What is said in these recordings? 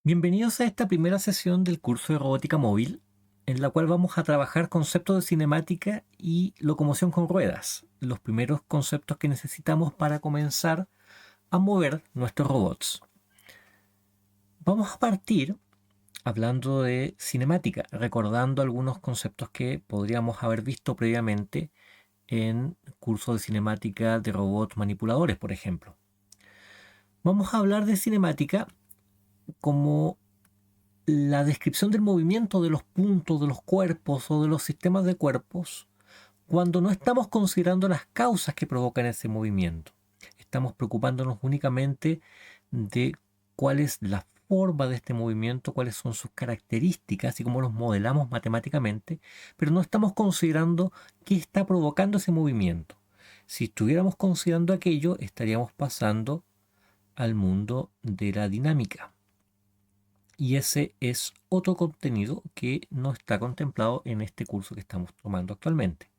Bienvenidos a esta primera sesión del curso de robótica móvil, en la cual vamos a trabajar conceptos de cinemática y locomoción con ruedas, los primeros conceptos que necesitamos para comenzar a mover nuestros robots. Vamos a partir hablando de cinemática, recordando algunos conceptos que podríamos haber visto previamente en cursos de cinemática de robots manipuladores, por ejemplo. Vamos a hablar de cinemática como la descripción del movimiento de los puntos, de los cuerpos o de los sistemas de cuerpos cuando no estamos considerando las causas que provocan ese movimiento. Estamos preocupándonos únicamente de cuál es la forma de este movimiento, cuáles son sus características y cómo los modelamos matemáticamente, pero no estamos considerando qué está provocando ese movimiento. Si estuviéramos considerando aquello, estaríamos pasando al mundo de la dinámica. Y ese es otro contenido que no está contemplado en este curso que estamos tomando actualmente.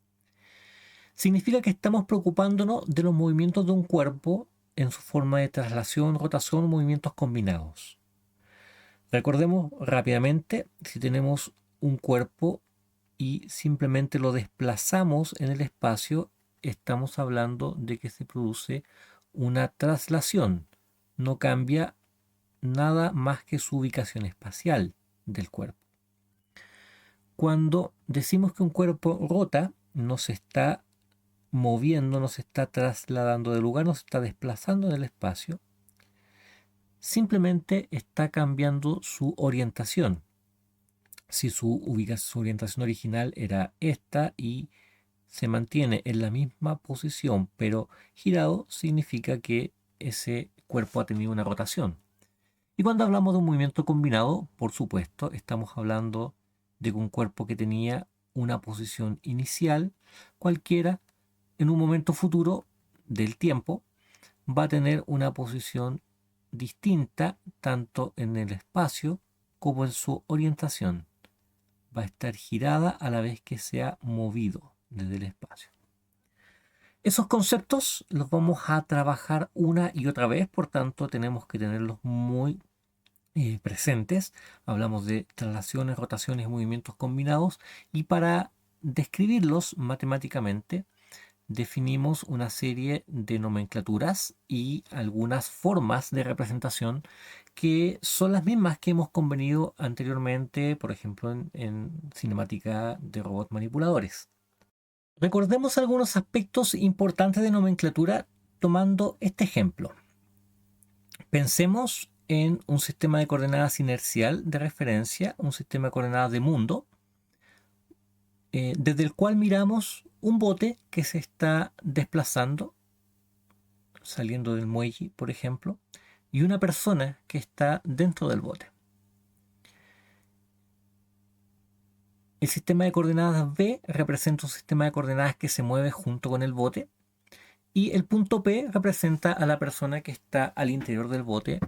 Significa que estamos preocupándonos de los movimientos de un cuerpo en su forma de traslación, rotación o movimientos combinados. Recordemos rápidamente, si tenemos un cuerpo y simplemente lo desplazamos en el espacio, estamos hablando de que se produce una traslación. No cambia nada más que su ubicación espacial del cuerpo. Cuando decimos que un cuerpo rota, no se está moviendo, no se está trasladando de lugar, no se está desplazando en el espacio, simplemente está cambiando su orientación. Si su orientación original era esta y se mantiene en la misma posición pero girado, significa que ese cuerpo ha tenido una rotación. Y cuando hablamos de un movimiento combinado, por supuesto, estamos hablando de un cuerpo que tenía una posición inicial, cualquiera, en un momento futuro del tiempo, va a tener una posición distinta tanto en el espacio como en su orientación. Va a estar girada a la vez que se ha movido desde el espacio. Esos conceptos los vamos a trabajar una y otra vez, por tanto tenemos que tenerlos muy presentes. Hablamos de traslaciones, rotaciones y movimientos combinados, y para describirlos matemáticamente definimos una serie de nomenclaturas y algunas formas de representación que son las mismas que hemos convenido anteriormente, por ejemplo, en cinemática de robots manipuladores. Recordemos algunos aspectos importantes de nomenclatura tomando este ejemplo. Pensemos en un sistema de coordenadas inercial de referencia, un sistema de coordenadas de mundo, desde el cual miramos un bote que se está desplazando, saliendo del muelle, por ejemplo, y una persona que está dentro del bote. El sistema de coordenadas B representa un sistema de coordenadas que se mueve junto con el bote, y el punto P representa a la persona que está al interior del bote,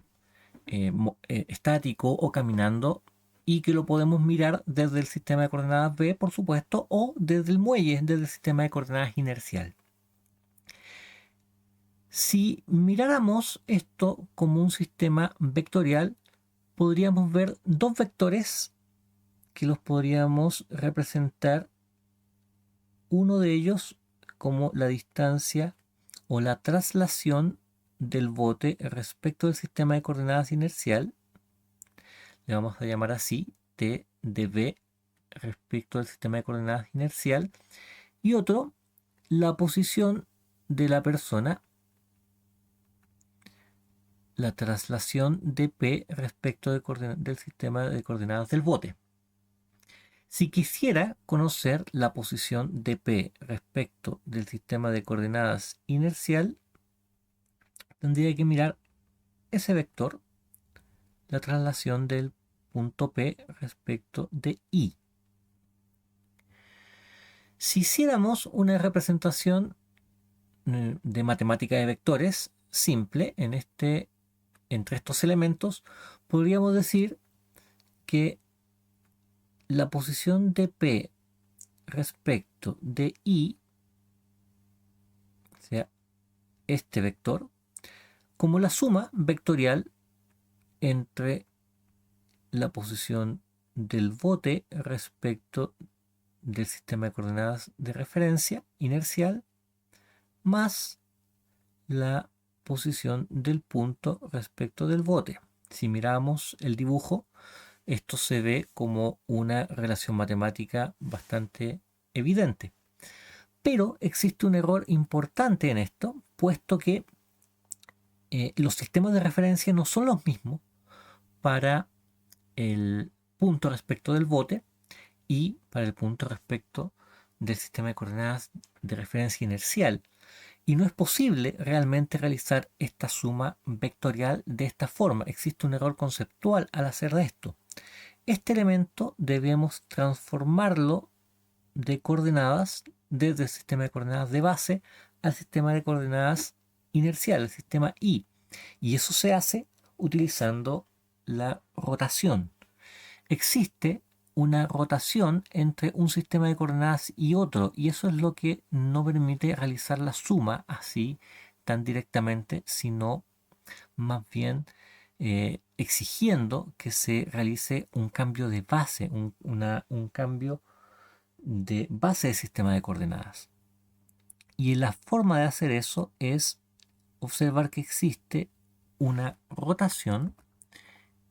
estático o caminando, y que lo podemos mirar desde el sistema de coordenadas B, por supuesto, o desde el muelle, desde el sistema de coordenadas inercial. Si miráramos esto como un sistema vectorial, podríamos ver dos vectores que los podríamos representar, uno de ellos como la distancia o la traslación del bote respecto del sistema de coordenadas inercial, le vamos a llamar así, T de B respecto al sistema de coordenadas inercial, y otro, la posición de la persona, la traslación de P respecto del sistema de coordenadas del bote. Si quisiera conocer la posición de P respecto del sistema de coordenadas inercial, tendría que mirar ese vector, la traslación del punto P respecto de I. Si hiciéramos una representación de matemática de vectores simple entre estos elementos, podríamos decir que la posición de P respecto de I, o sea, este vector, como la suma vectorial entre la posición del bote respecto del sistema de coordenadas de referencia inercial más la posición del punto respecto del bote. Si miramos el dibujo, esto se ve como una relación matemática bastante evidente. Pero existe un error importante en esto, puesto que los sistemas de referencia no son los mismos para el punto respecto del bote y para el punto respecto del sistema de coordenadas de referencia inercial. Y no es posible realmente realizar esta suma vectorial de esta forma. Existe un error conceptual al hacer esto. Este elemento debemos transformarlo de coordenadas desde el sistema de coordenadas de base al sistema de coordenadas inercial, el sistema I. Y eso se hace utilizando la rotación. Existe una rotación entre un sistema de coordenadas y otro, y eso es lo que no permite realizar la suma así tan directamente, sino más bien exigiendo que se realice un cambio de base, un cambio de base del sistema de coordenadas. Y la forma de hacer eso es observar que existe una rotación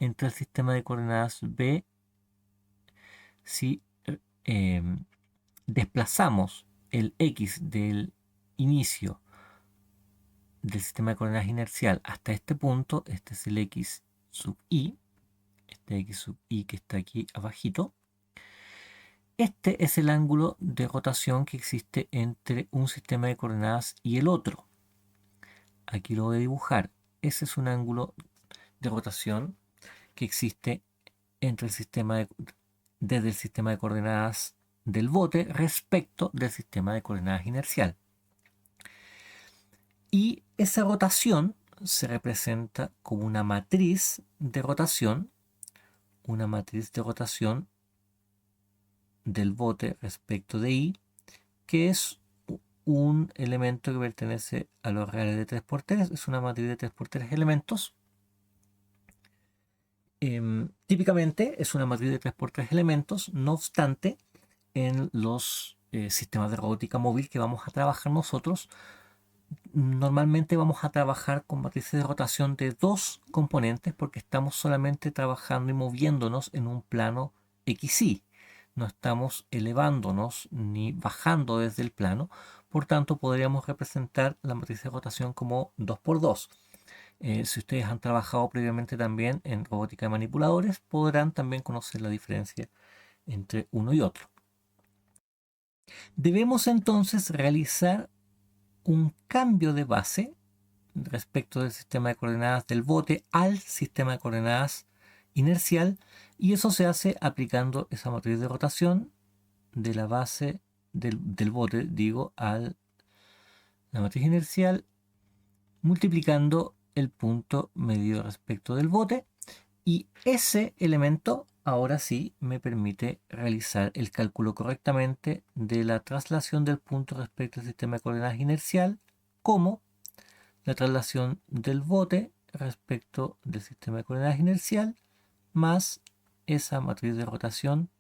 entre el sistema de coordenadas B si desplazamos el X del inicio del sistema de coordenadas inercial hasta este punto. Este es el X sub I, este X sub I que está aquí abajito. Este es el ángulo de rotación que existe entre un sistema de coordenadas y el otro. Aquí lo voy a dibujar. Ese es un ángulo de rotación que existe entre el desde el sistema de coordenadas del bote respecto del sistema de coordenadas inercial. Y esa rotación se representa como una matriz de rotación del bote respecto de I, que es un elemento que pertenece a los reales de 3×3, es una matriz de 3×3 elementos. Típicamente es una matriz de 3×3 elementos, no obstante, en los sistemas de robótica móvil que vamos a trabajar nosotros, normalmente vamos a trabajar con matrices de rotación de 2 componentes porque estamos solamente trabajando y moviéndonos en un plano XY. No estamos elevándonos ni bajando desde el plano, por tanto podríamos representar la matriz de rotación como 2×2. Si ustedes han trabajado previamente también en robótica de manipuladores, podrán también conocer la diferencia entre uno y otro. Debemos entonces realizar un cambio de base respecto del sistema de coordenadas del bote al sistema de coordenadas inercial, y eso se hace aplicando esa matriz de rotación de la base del bote, digo, a la matriz inercial, multiplicando el punto medido respecto del bote, y ese elemento ahora sí me permite realizar el cálculo correctamente de la traslación del punto respecto al sistema de coordenadas inercial, como la traslación del bote respecto del sistema de coordenadas inercial, más esa matriz de rotación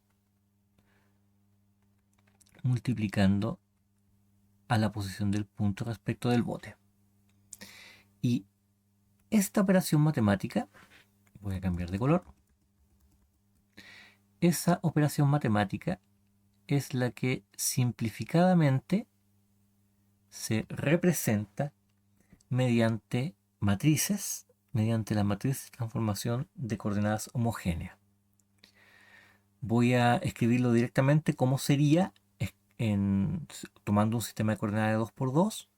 multiplicando a la posición del punto respecto del bote. Y esta operación matemática, voy a cambiar de color, esa operación matemática es la que simplificadamente se representa mediante matrices, mediante la matriz de transformación de coordenadas homogéneas. Voy a escribirlo directamente como sería tomando un sistema de coordenadas de 2×2.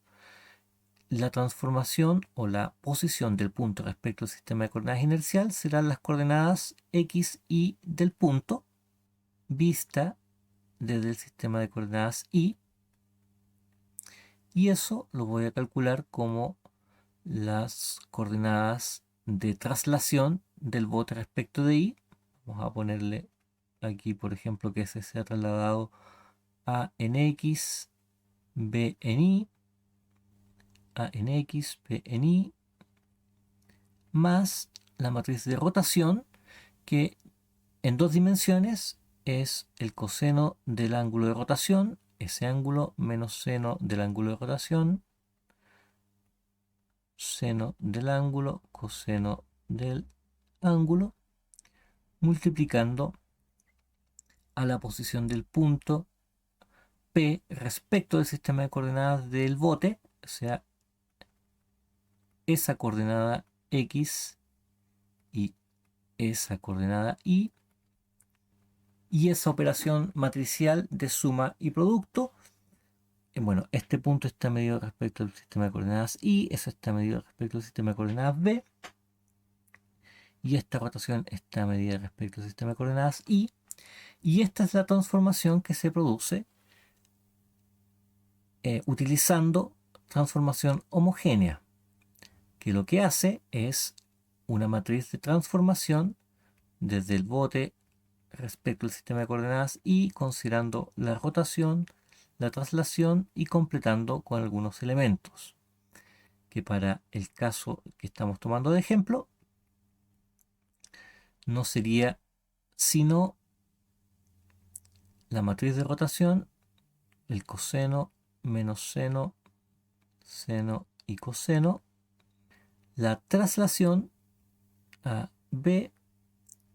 La transformación o la posición del punto respecto al sistema de coordenadas inercial serán las coordenadas x, y del punto vista desde el sistema de coordenadas y eso lo voy a calcular como las coordenadas de traslación del bote respecto de y. Vamos a ponerle aquí, por ejemplo, que ese sea trasladado a en x, b en y, a en x, b en y, más la matriz de rotación que en 2 dimensiones es el coseno del ángulo de rotación, ese ángulo menos seno del ángulo de rotación, seno del ángulo, coseno del ángulo, multiplicando a la posición del punto P respecto del sistema de coordenadas del bote, o sea, esa coordenada X y esa coordenada Y esa operación matricial de suma y producto. Bueno, este punto está medido respecto al sistema de coordenadas Y, eso está medido respecto al sistema de coordenadas B, y esta rotación está medida respecto al sistema de coordenadas Y esta es la transformación que se produce utilizando transformación homogénea, que lo que hace es una matriz de transformación desde el bote respecto al sistema de coordenadas Y, considerando la rotación, la traslación y completando con algunos elementos, que para el caso que estamos tomando de ejemplo, no sería sino la matriz de rotación, el coseno menos seno, seno y coseno, la traslación a B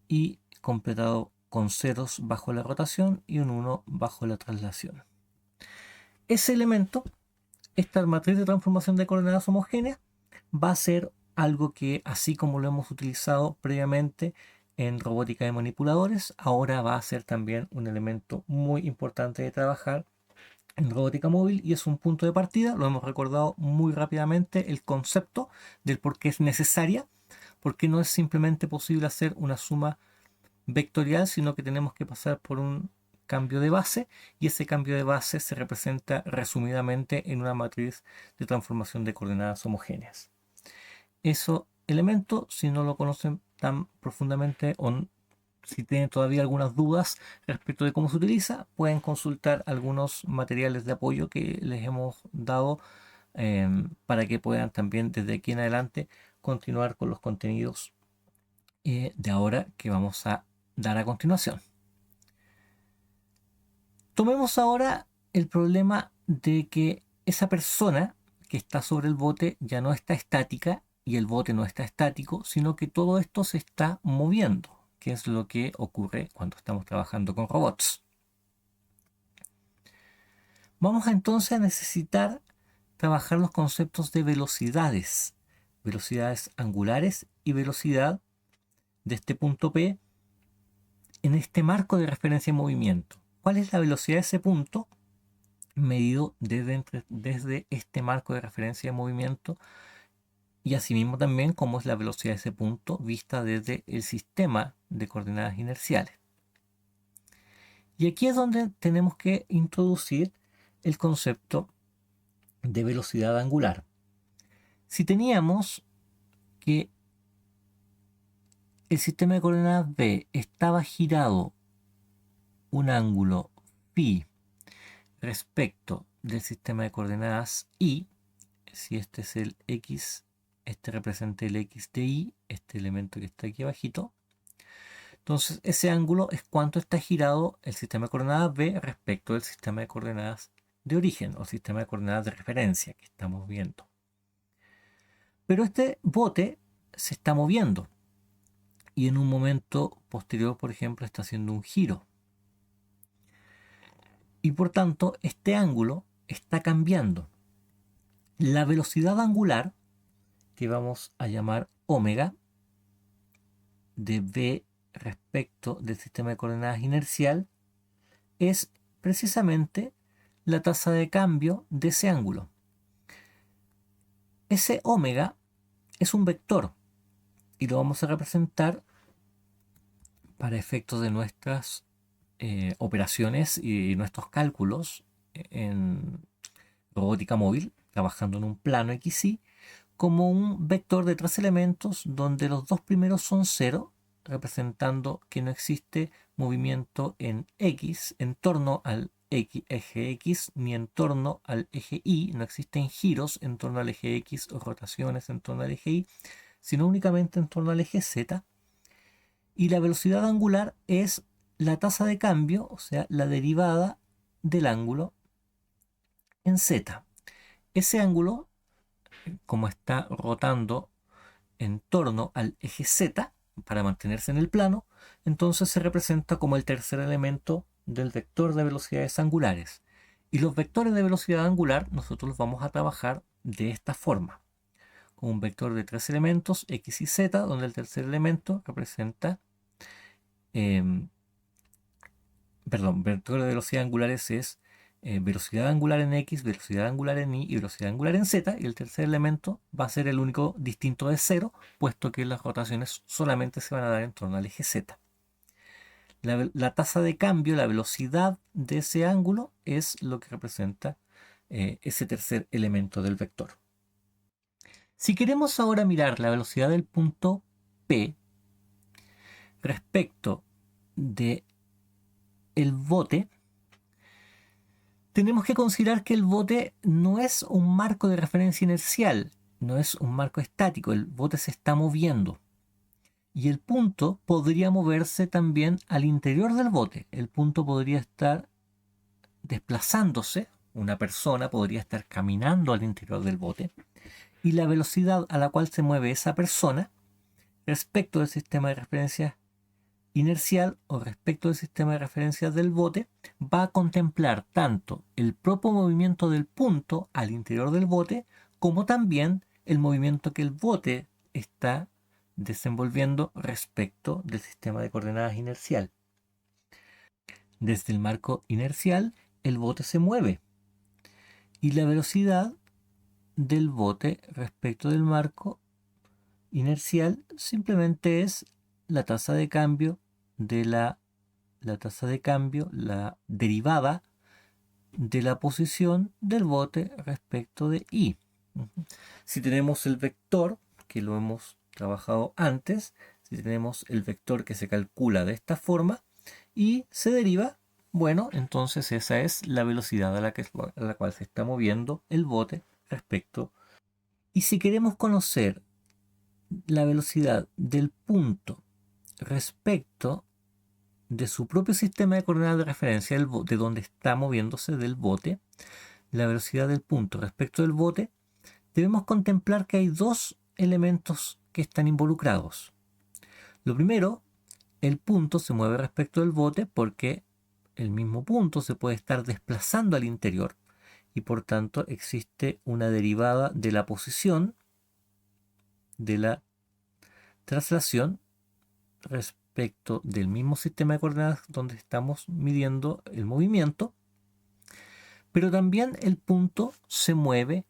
y completado con ceros bajo la rotación y un 1 bajo la traslación. Ese elemento, esta matriz de transformación de coordenadas homogéneas, va a ser algo que, así como lo hemos utilizado previamente en robótica de manipuladores, ahora va a ser también un elemento muy importante de trabajar en robótica móvil, y es un punto de partida. Lo hemos recordado muy rápidamente, el concepto del por qué es necesaria, porque no es simplemente posible hacer una suma vectorial, sino que tenemos que pasar por un cambio de base, y ese cambio de base se representa resumidamente en una matriz de transformación de coordenadas homogéneas. Eso elemento, si no lo conocen tan profundamente o si tienen todavía algunas dudas respecto de cómo se utiliza, pueden consultar algunos materiales de apoyo que les hemos dado para que puedan también desde aquí en adelante continuar con los contenidos de ahora que vamos a dar a continuación. Tomemos ahora el problema de que esa persona que está sobre el bote ya no está estática y el bote no está estático, sino que todo esto se está moviendo, que es lo que ocurre cuando estamos trabajando con robots. Vamos entonces a necesitar trabajar los conceptos de velocidades, velocidades angulares y velocidad de este punto P en este marco de referencia en movimiento. ¿Cuál es la velocidad de ese punto medido desde este marco de referencia de movimiento? Y asimismo también cómo es la velocidad de ese punto vista desde el sistema de coordenadas inerciales. Y aquí es donde tenemos que introducir el concepto de velocidad angular. Si teníamos que el sistema de coordenadas B estaba girado un ángulo phi respecto del sistema de coordenadas Y, si este es el X, este representa el X de Y, este elemento que está aquí abajito. Entonces ese ángulo es cuánto está girado el sistema de coordenadas B respecto del sistema de coordenadas de origen o sistema de coordenadas de referencia que estamos viendo. Pero este bote se está moviendo y en un momento posterior, por ejemplo, está haciendo un giro. Y por tanto, este ángulo está cambiando. La velocidad angular, que vamos a llamar omega, de B respecto del sistema de coordenadas inercial, es precisamente la tasa de cambio de ese ángulo. Ese omega es un vector y lo vamos a representar para efectos de nuestras operaciones y nuestros cálculos en robótica móvil, trabajando en un plano XY, como un vector de 3 elementos donde los dos primeros son 0, representando que no existe movimiento en X en torno al eje X ni en torno al eje Y, no existen giros en torno al eje X o rotaciones en torno al eje Y, sino únicamente en torno al eje Z. Y la velocidad angular es la tasa de cambio, o sea, la derivada del ángulo en z. Ese ángulo, como está rotando en torno al eje z para mantenerse en el plano, entonces se representa como el tercer elemento del vector de velocidades angulares. Y los vectores de velocidad angular nosotros los vamos a trabajar de esta forma, con un vector de tres elementos, x y z, donde el tercer elemento representa, vector de velocidad angulares es velocidad angular en x, velocidad angular en y y velocidad angular en z, y el tercer elemento va a ser el único distinto de cero, puesto que las rotaciones solamente se van a dar en torno al eje z. La tasa de cambio, la velocidad de ese ángulo, es lo que representa ese tercer elemento del vector. Si queremos ahora mirar la velocidad del punto P respecto de el bote, tenemos que considerar que el bote no es un marco de referencia inercial, no es un marco estático, el bote se está moviendo. Y el punto podría moverse también al interior del bote. El punto podría estar desplazándose, una persona podría estar caminando al interior del bote, y la velocidad a la cual se mueve esa persona respecto del sistema de referencia inercial o respecto del sistema de referencia del bote va a contemplar tanto el propio movimiento del punto al interior del bote como también el movimiento que el bote está desenvolviendo respecto del sistema de coordenadas inercial. Desde el marco inercial el bote se mueve y la velocidad del bote respecto del marco inercial simplemente es la tasa de cambio de la derivada de la posición del bote respecto de y. Si tenemos el vector, que lo hemos trabajado antes, si tenemos el vector que se calcula de esta forma y se deriva, bueno, entonces esa es la velocidad a la cual se está moviendo el bote respecto. Y si queremos conocer la velocidad del punto respecto de su propio sistema de coordenadas de referencia, de donde está moviéndose del bote, la velocidad del punto respecto del bote, debemos contemplar que hay dos elementos que están involucrados. Lo primero, el punto se mueve respecto del bote porque el mismo punto se puede estar desplazando al interior y por tanto existe una derivada de la posición de la traslación respecto del mismo sistema de coordenadas donde estamos midiendo el movimiento, pero también el punto se mueve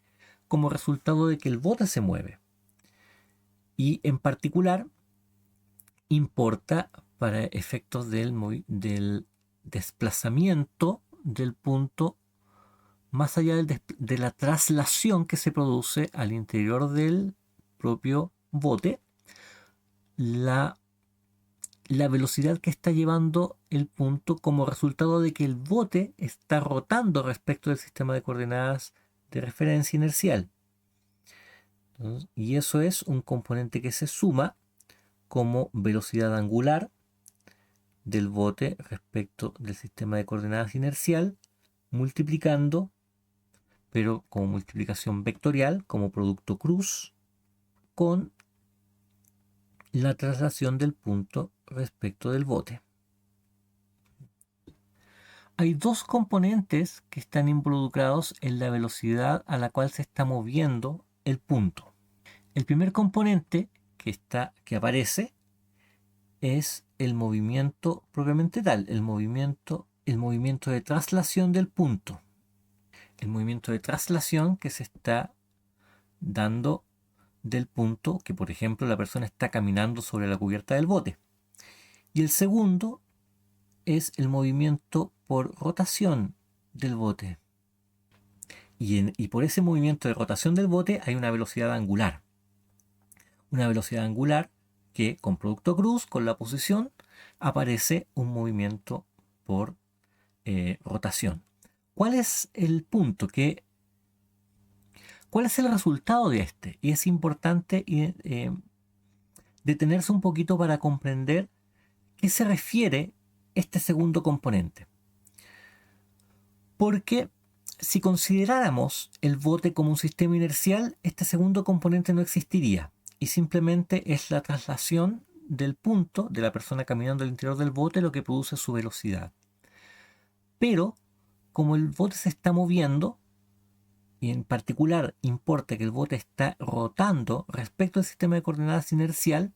como resultado de que el bote se mueve. Y en particular importa para efectos del desplazamiento del punto más allá de la traslación que se produce al interior del propio bote, la velocidad que está llevando el punto como resultado de que el bote está rotando respecto del sistema de coordenadas de referencia inercial. Entonces, y eso es un componente que se suma como velocidad angular del bote respecto del sistema de coordenadas inercial, multiplicando, pero como multiplicación vectorial, como producto cruz, con la traslación del punto respecto del bote. Hay dos componentes que están involucrados en la velocidad a la cual se está moviendo el punto. El primer componente que aparece es el movimiento propiamente tal, el movimiento de traslación del punto. El movimiento de traslación que se está dando del punto que, por ejemplo, la persona está caminando sobre la cubierta del bote. Y el segundo es el movimiento por rotación del bote. Y por ese movimiento de rotación del bote hay una velocidad angular. Una velocidad angular que con producto cruz, con la posición, aparece un movimiento por rotación. ¿Cuál es el punto? ¿Cuál es el resultado de este? Y es importante detenerse un poquito para comprender ¿Qué se refiere este segundo componente? Porque si consideráramos el bote como un sistema inercial, este segundo componente no existiría y simplemente es la traslación del punto de la persona caminando al interior del bote lo que produce su velocidad. Pero como el bote se está moviendo, y en particular importa que el bote está rotando respecto al sistema de coordenadas inercial,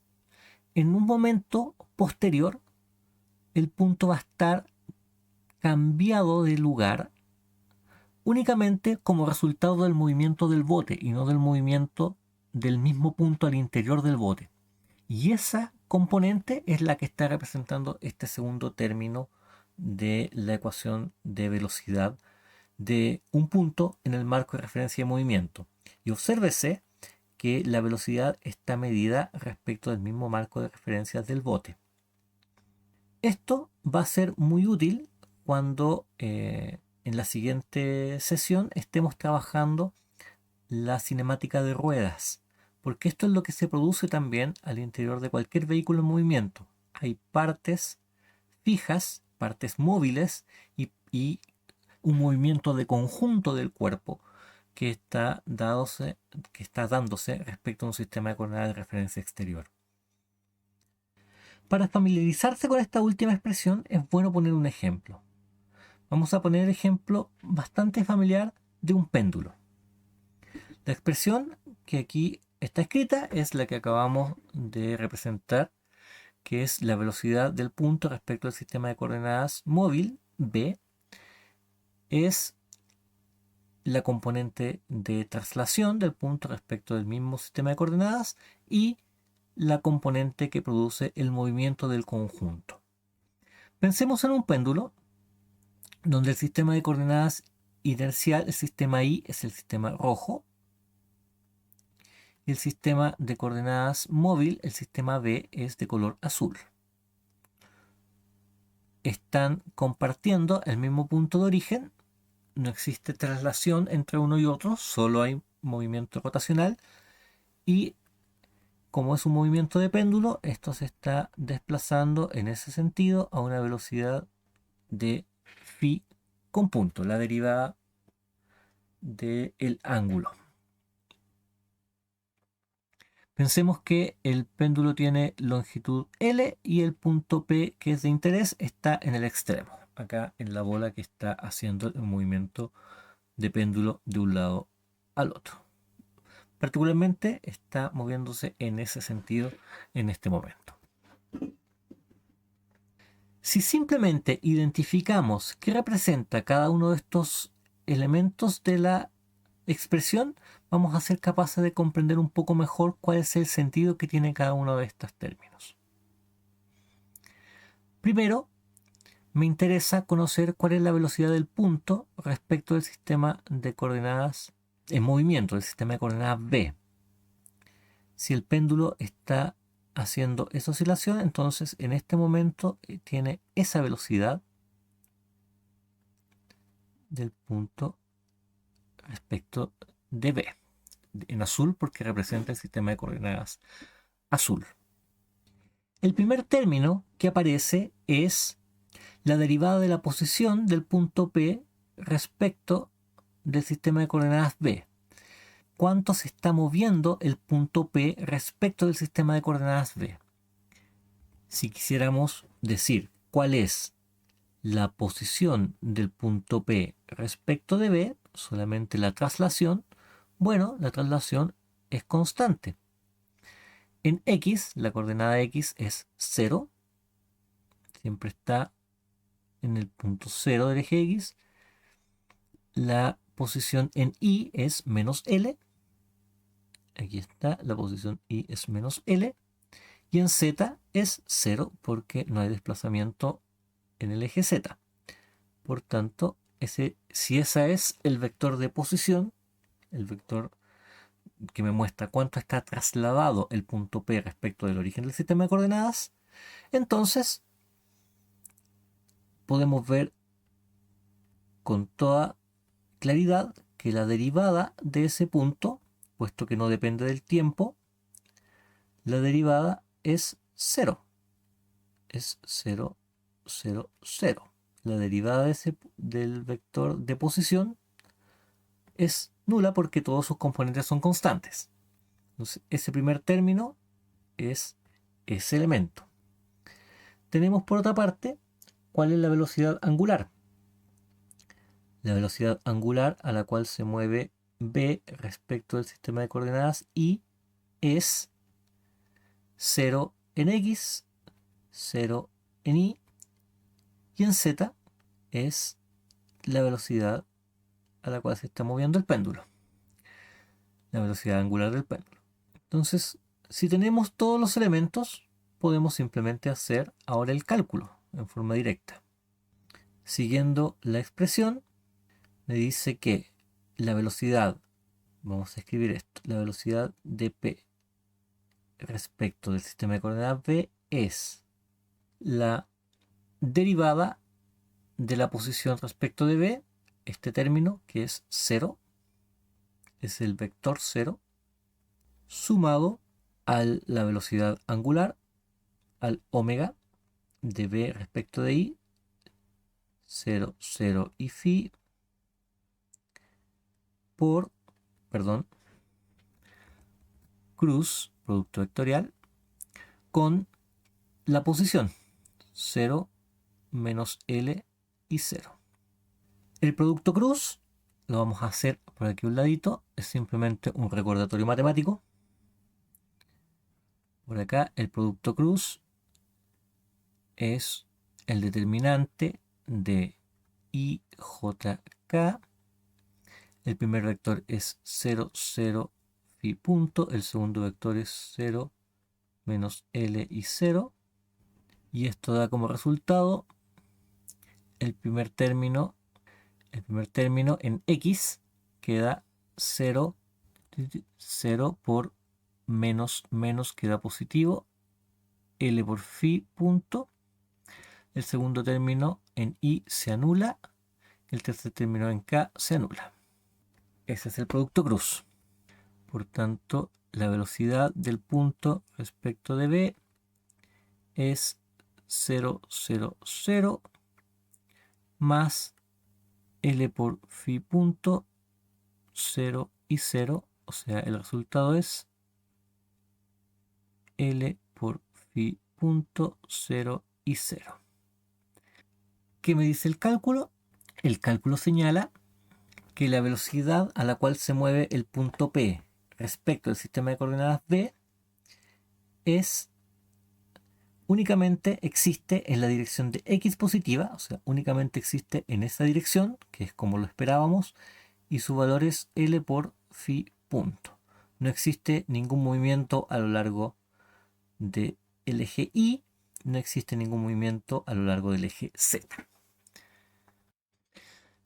en un momento posterior el punto va a estar cambiado de lugar únicamente como resultado del movimiento del bote y no del movimiento del mismo punto al interior del bote. Y esa componente es la que está representando este segundo término de la ecuación de velocidad de un punto en el marco de referencia de movimiento. Y obsérvese que la velocidad está medida respecto del mismo marco de referencia del bote. Esto va a ser muy útil cuando en la siguiente sesión estemos trabajando la cinemática de ruedas, porque esto es lo que se produce también al interior de cualquier vehículo en movimiento. Hay partes fijas, partes móviles y un movimiento de conjunto del cuerpo que está dándose respecto a un sistema de coordenadas de referencia exterior. Para familiarizarse con esta última expresión es bueno poner un ejemplo. Vamos a poner el ejemplo bastante familiar de un péndulo. La expresión que aquí está escrita es la que acabamos de representar, que es la velocidad del punto respecto al sistema de coordenadas móvil, b, es la componente de traslación del punto respecto del mismo sistema de coordenadas y la componente que produce el movimiento del conjunto. Pensemos en un péndulo donde el sistema de coordenadas inercial, el sistema I, es el sistema rojo, y el sistema de coordenadas móvil, el sistema B, es de color azul. Están compartiendo el mismo punto de origen, no existe traslación entre uno y otro, solo hay movimiento rotacional y como es un movimiento de péndulo, esto se está desplazando en ese sentido a una velocidad de phi con punto, la derivada del ángulo. Pensemos que el péndulo tiene longitud L y el punto P, que es de interés, está en el extremo, acá en la bola que está haciendo el movimiento de péndulo de un lado al otro. Particularmente está moviéndose en ese sentido en este momento. Si simplemente identificamos qué representa cada uno de estos elementos de la expresión, vamos a ser capaces de comprender un poco mejor cuál es el sentido que tiene cada uno de estos términos. Primero, me interesa conocer cuál es la velocidad del punto respecto del sistema de coordenadas en movimiento, del sistema de coordenadas B. Si el péndulo está haciendo esa oscilación, entonces en este momento tiene esa velocidad del punto respecto de B, en azul porque representa el sistema de coordenadas azul. El primer término que aparece es la derivada de la posición del punto P respecto del sistema de coordenadas B. ¿Cuánto se está moviendo el punto P respecto del sistema de coordenadas B? Si quisiéramos decir cuál es la posición del punto P respecto de B, solamente la traslación, bueno, la traslación es constante. En X, la coordenada X es 0, siempre está en el punto 0 del eje X. La posición en Y es menos L. Aquí está, la posición Y es menos L. Y en Z es 0 porque no hay desplazamiento en el eje Z. Por tanto, si ese es el vector de posición, el vector que me muestra cuánto está trasladado el punto P respecto del origen del sistema de coordenadas, entonces podemos ver con toda claridad que la derivada de ese punto, puesto que no depende del tiempo, la derivada es 0. es 0, 0, 0. La derivada del vector de posición es nula porque todos sus componentes son constantes. Entonces, ese primer término es ese elemento. Tenemos por otra parte, ¿cuál es la velocidad angular? La velocidad angular a la cual se mueve B respecto del sistema de coordenadas Y es 0 en X, 0 en Y, y en Z es la velocidad a la cual se está moviendo el péndulo, la velocidad angular del péndulo. Entonces, si tenemos todos los elementos, podemos simplemente hacer ahora el cálculo en forma directa. Siguiendo la expresión, me dice que la velocidad, vamos a escribir esto, la velocidad de P respecto del sistema de coordenadas B es la derivada de la posición respecto de B, este término que es 0, es el vector 0, sumado a la velocidad angular, al omega de B respecto de Y, 0, 0 y phi, por, perdón, cruz, producto vectorial, con la posición 0 menos L y 0. El producto cruz lo vamos a hacer por aquí a un ladito, es simplemente un recordatorio matemático. Por acá el producto cruz es el determinante de IJK. El primer vector es 0, 0, phi punto. El segundo vector es 0 menos L y 0. Y esto da como resultado el primer término en X queda 0, 0 por menos menos queda positivo, L por phi punto. El segundo término en Y se anula, el tercer término en K se anula. Ese es el producto cruz. Por tanto, la velocidad del punto respecto de B es 0, 0, 0 más L por phi punto 0 y 0, o sea, el resultado es L por phi punto 0 y 0. ¿Qué me dice el cálculo? El cálculo señala que la velocidad a la cual se mueve el punto P respecto del sistema de coordenadas B es únicamente existe en la dirección de X positiva, o sea, únicamente existe en esa dirección, que es como lo esperábamos, y su valor es L por phi punto. No existe ningún movimiento a lo largo del eje Y, no existe ningún movimiento a lo largo del eje Z.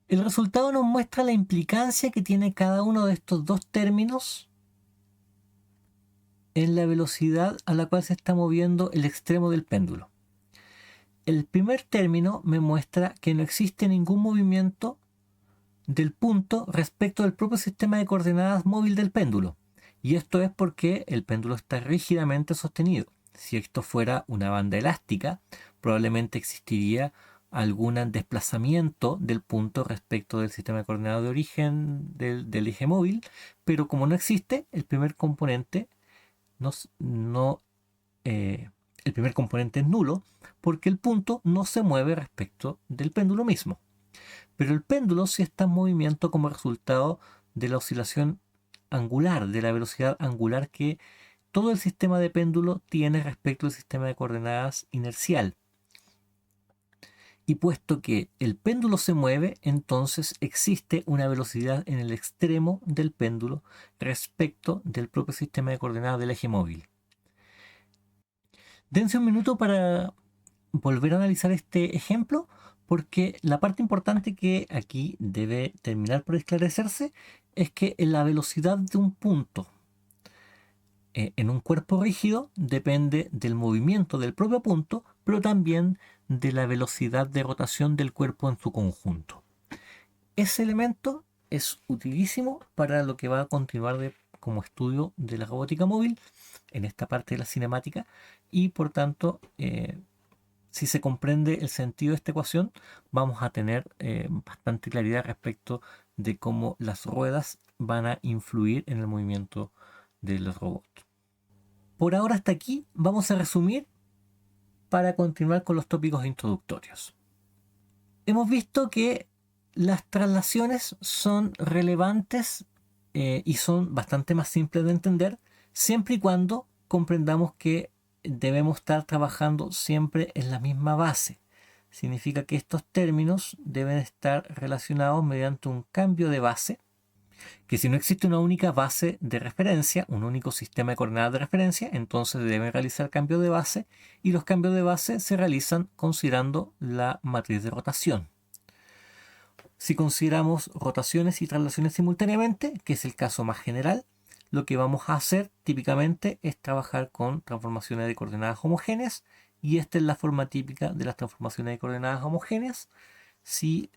El resultado nos muestra la implicancia que tiene cada uno de estos dos términos en la velocidad a la cual se está moviendo el extremo del péndulo. El primer término me muestra que no existe ningún movimiento del punto respecto del propio sistema de coordenadas móvil del péndulo. Y esto es porque el péndulo está rígidamente sostenido. Si esto fuera una banda elástica, probablemente existiría algún desplazamiento del punto respecto del sistema de coordenadas de origen del eje móvil, pero como no existe, el primer componente el primer componente es nulo porque el punto no se mueve respecto del péndulo mismo. Pero el péndulo sí está en movimiento como resultado de la oscilación angular, de la velocidad angular que todo el sistema de péndulo tiene respecto al sistema de coordenadas inercial. Y puesto que el péndulo se mueve, entonces existe una velocidad en el extremo del péndulo respecto del propio sistema de coordenadas del eje móvil. Dense un minuto para volver a analizar este ejemplo, porque la parte importante que aquí debe terminar por esclarecerse es que la velocidad de un punto en un cuerpo rígido depende del movimiento del propio punto, pero también de la velocidad de rotación del cuerpo en su conjunto. Ese elemento es utilísimo para lo que va a continuar como estudio de la robótica móvil en esta parte de la cinemática, y por tanto Si se comprende el sentido de esta ecuación, vamos a tener bastante claridad respecto de cómo las ruedas van a influir en el movimiento de los robots. Por ahora hasta aquí vamos a resumir para continuar con los tópicos introductorios. Hemos visto que las traslaciones son relevantes y son bastante más simples de entender, siempre y cuando comprendamos que debemos estar trabajando siempre en la misma base. Significa que estos términos deben estar relacionados mediante un cambio de base, que si no existe una única base de referencia, un único sistema de coordenadas de referencia, entonces deben realizar cambio de base, y los cambios de base se realizan considerando la matriz de rotación. Si consideramos rotaciones y traslaciones simultáneamente, que es el caso más general, lo que vamos a hacer típicamente es trabajar con transformaciones de coordenadas homogéneas, y esta es la forma típica de las transformaciones de coordenadas homogéneas. Si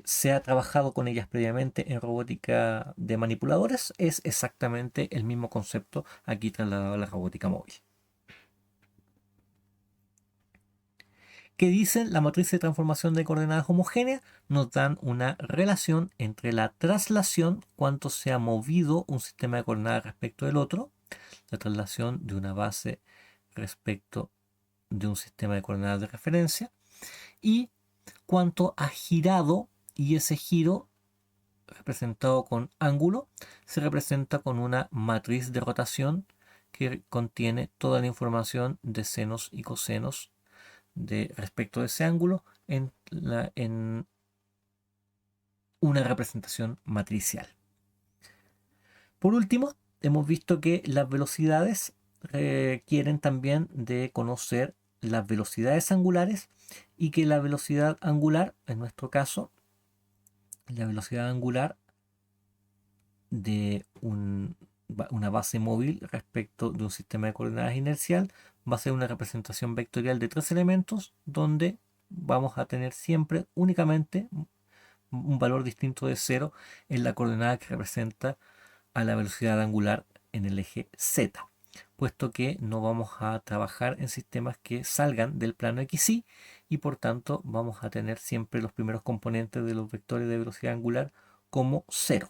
se ha trabajado con ellas previamente en robótica de manipuladores, es exactamente el mismo concepto aquí trasladado a la robótica móvil. ¿Qué dicen? La matriz de transformación de coordenadas homogéneas nos dan una relación entre la traslación, cuánto se ha movido un sistema de coordenadas respecto del otro, la traslación de una base respecto de un sistema de coordenadas de referencia, y cuánto ha girado, y ese giro representado con ángulo se representa con una matriz de rotación que contiene toda la información de senos y cosenos respecto de ese ángulo en una representación matricial. Por último, hemos visto que las velocidades requieren también de conocer las velocidades angulares, y que la velocidad angular, en nuestro caso, la velocidad angular de una base móvil respecto de un sistema de coordenadas inercial va a ser una representación vectorial de 3 elementos, donde vamos a tener siempre únicamente un valor distinto de 0 en la coordenada que representa a la velocidad angular en el eje Z, puesto que no vamos a trabajar en sistemas que salgan del plano XY, y por tanto vamos a tener siempre los primeros componentes de los vectores de velocidad angular como 0.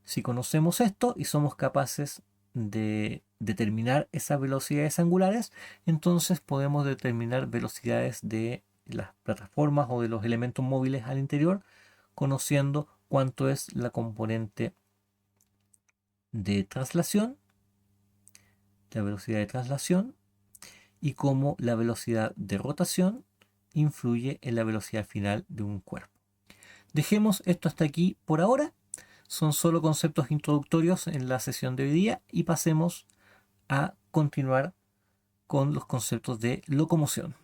Si conocemos esto y somos capaces de determinar esas velocidades angulares, entonces podemos determinar velocidades de las plataformas o de los elementos móviles al interior, conociendo cuánto es la componente de traslación, la velocidad de traslación, y cómo la velocidad de rotación influye en la velocidad final de un cuerpo. Dejemos esto hasta aquí por ahora. Son solo conceptos introductorios en la sesión de hoy día, y pasemos a continuar con los conceptos de locomoción.